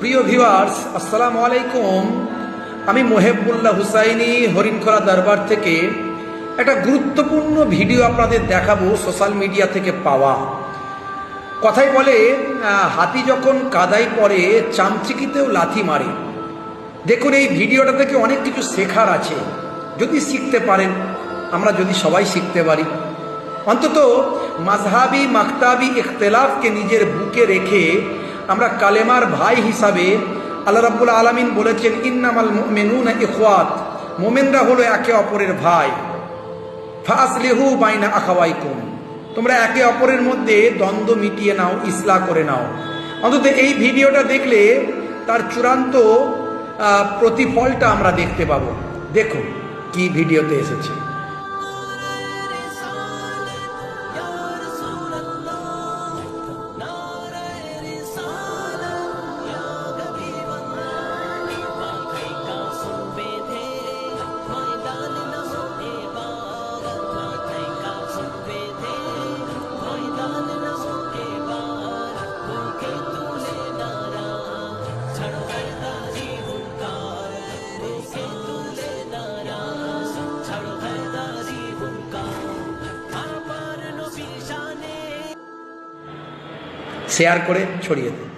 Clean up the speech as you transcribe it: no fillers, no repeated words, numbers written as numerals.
প্রিয় ভিউয়ার্স, আসসালামু আলাইকুম। আমি মোহেবুল্লাহ হুসাইনি হরিণখোলা দরবার থেকে একটা গুরুত্বপূর্ণ ভিডিও আপনাদের দেখাবো, সোশ্যাল মিডিয়া থেকে পাওয়া। কথাই বলে, হাতি যখন কাদায় পড়ে চামচিকিতেও লাথি মারে। দেখুন, এই ভিডিওটা থেকে অনেক কিছু শেখার আছে। যদি শিখতে পারেন, আমরা যদি সবাই শিখতে পারি, অন্তত মাযহাবি মাকতাবি ইখতিলাফকে নিজের বুকে রেখে আমরা কালেমার ভাই হিসাবে, আল্লাহ রাব্বুল আলামিন বলেছেন ইন্নামাল মুমিনুনা ইখওয়াত, মুমিনরা হলো একে অপরের ভাই। ফাসলিহু বাইনা আখাওয়াইকুম, তোমরা একে অপরের মধ্যে দ্বন্দ্ব মিটিয়ে নাও, ইসলাহ করে নাও। অন্তত এই ভিডিওটা দেখলে তার চূড়ান্ত প্রতিফলটা আমরা দেখতে পাবো। দেখুন কি ভিডিওতে এসেছে। শেয়ার করে ছড়িয়ে দিন।